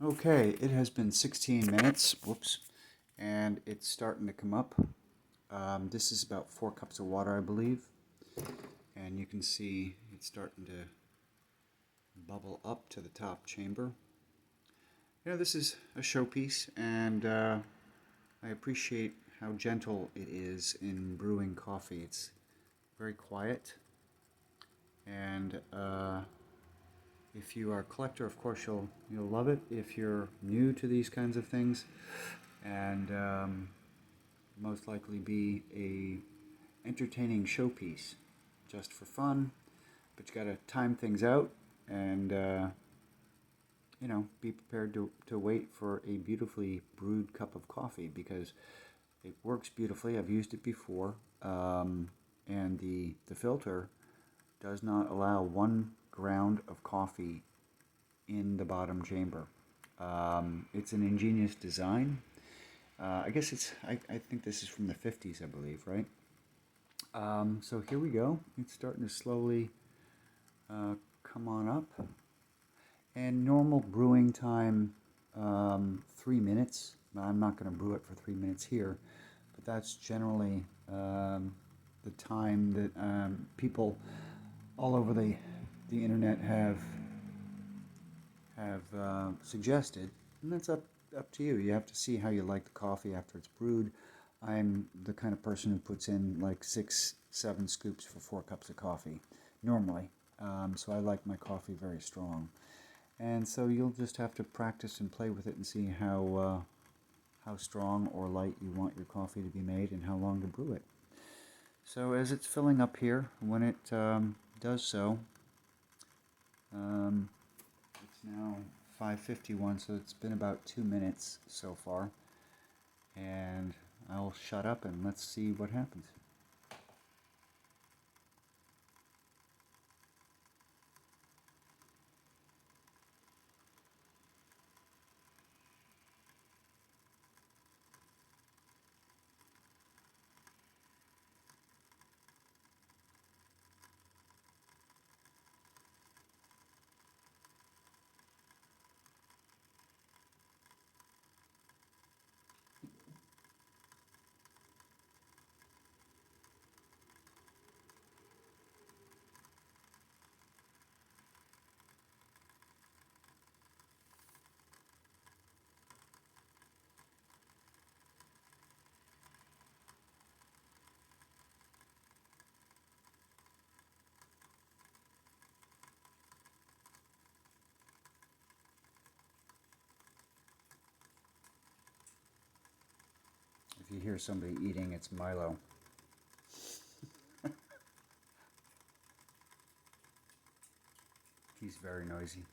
Okay, it has been 16 minutes, whoops, and it's starting to come up. This is about 4 cups of water, I believe, and you can see it's starting to bubble up to the top chamber. This is a showpiece, and I appreciate how gentle it is in brewing coffee. It's very quiet, and if you are a collector, of course, you'll love it. If you're new to these kinds of things, and most likely be a entertaining showpiece, just for fun. But you got to time things out, and be prepared to wait for a beautifully brewed cup of coffee, because it works beautifully. I've used it before, and the filter does not allow 1 ground of coffee in the bottom chamber. It's an ingenious design. I guess I think this is from the 50s, I believe, right? So here we go. It's starting to slowly come on up. And normal brewing time, 3 minutes. I'm not going to brew it for 3 minutes here, but that's generally the time that people all over the internet have suggested, and that's up to you. You have to see how you like the coffee after it's brewed. I'm the kind of person who puts in like 6, 7 scoops for 4 cups of coffee normally. So I like my coffee very strong, and so you'll just have to practice and play with it and see how strong or light you want your coffee to be made and how long to brew it. So as it's filling up here, when it does so, it's now 5:51, so it's been about 2 minutes so far, and I'll shut up and let's see what happens. If you hear somebody eating, it's Milo. He's very noisy.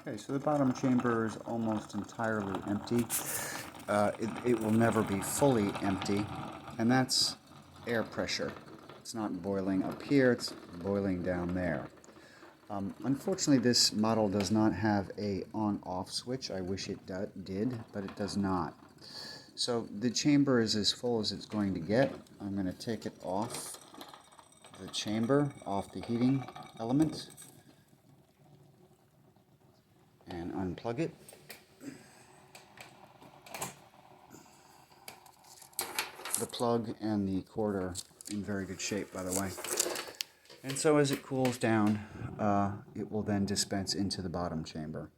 Okay, so the bottom chamber is almost entirely empty. It will never be fully empty, and that's air pressure. It's not boiling up here, it's boiling down there. Unfortunately, this model does not have a on-off switch. I wish it did, but it does not. So the chamber is as full as it's going to get. I'm going to take it off the chamber, off the heating element, and unplug it. The plug and the cord are in very good shape, by the way. And so as it cools down, it will then dispense into the bottom chamber.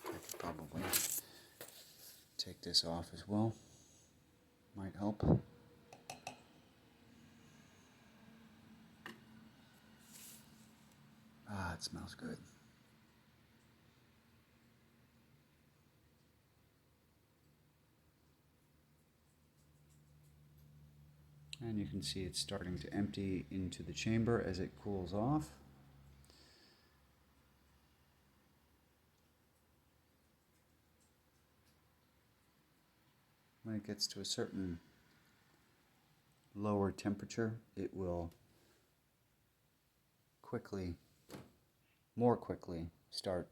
I could probably take this off as well. Might help. Ah, it smells good. And you can see it's starting to empty into the chamber as it cools off. When it gets to a certain lower temperature, it will more quickly start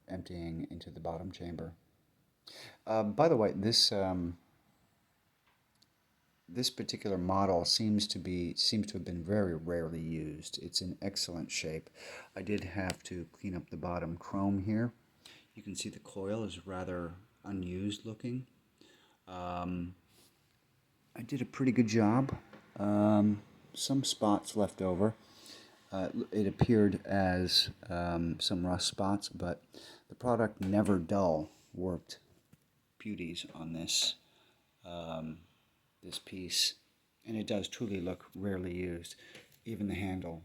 emptying into the bottom chamber. By the way, this particular model seems to have been very rarely used. It's in excellent shape. I did have to clean up the bottom chrome here. You can see the coil is rather unused looking. I did a pretty good job. Some spots left over. It appeared as some rust spots, but the product Never Dull worked beauties on this this piece, and it does truly look rarely used. Even the handle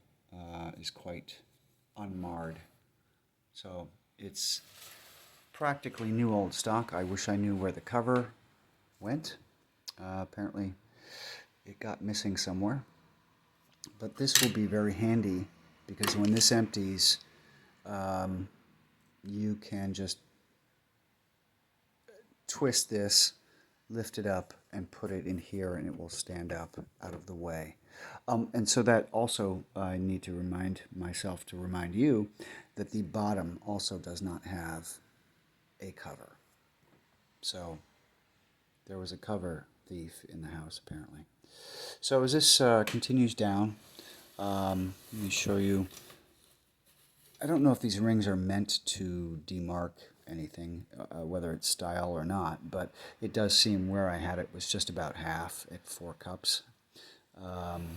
is quite unmarred, so it's practically new old stock. I wish I knew where the cover went. Apparently it got missing somewhere, but this will be very handy because when this empties, you can just twist this, lift it up, and put it in here, and it will stand up out of the way. And so that also, I need to remind myself to remind you that the bottom also does not have a cover. So there was a cover thief in the house, apparently. So as this continues down, let me show you. I don't know if these rings are meant to demark anything, whether it's style or not, but it does seem where I had it was just about half at 4 cups. And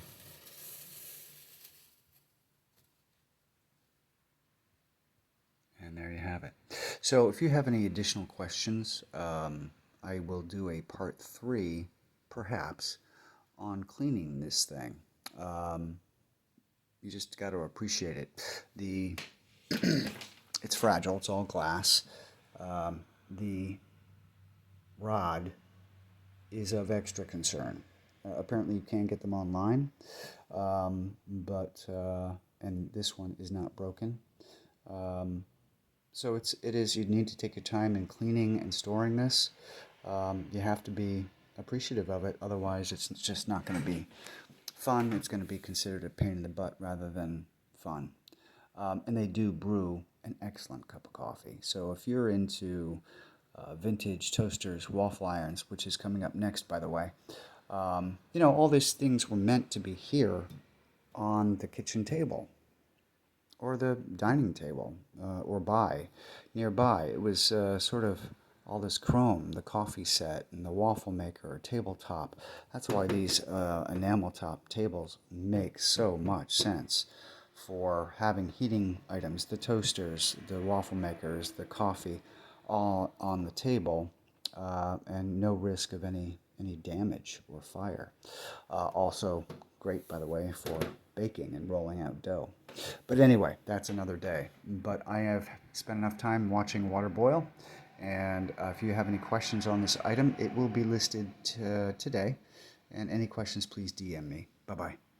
there you have it. So if you have any additional questions, I will do a part 3, perhaps, on cleaning this thing. You just got to appreciate it. It's fragile. It's all glass. The rod is of extra concern. Apparently, you can get them online, and this one is not broken. So you need to take your time in cleaning and storing this. You have to be appreciative of it, otherwise it's just not going to be fun. It's going to be considered a pain in the butt rather than fun. And they do brew an excellent cup of coffee. So if you're into vintage toasters, waffle irons, which is coming up next, by the way, all these things were meant to be here on the kitchen table or the dining table or nearby. It was sort of all this chrome, the coffee set and the waffle maker, tabletop. That's why these enamel top tables make so much sense for having heating items, the toasters, the waffle makers, the coffee, all on the table, and no risk of any damage or fire. Also great, by the way, for baking and rolling out dough. But anyway, that's another day. But I have spent enough time watching water boil, and if you have any questions on this item, it will be listed today. And any questions, please DM me. Bye-bye.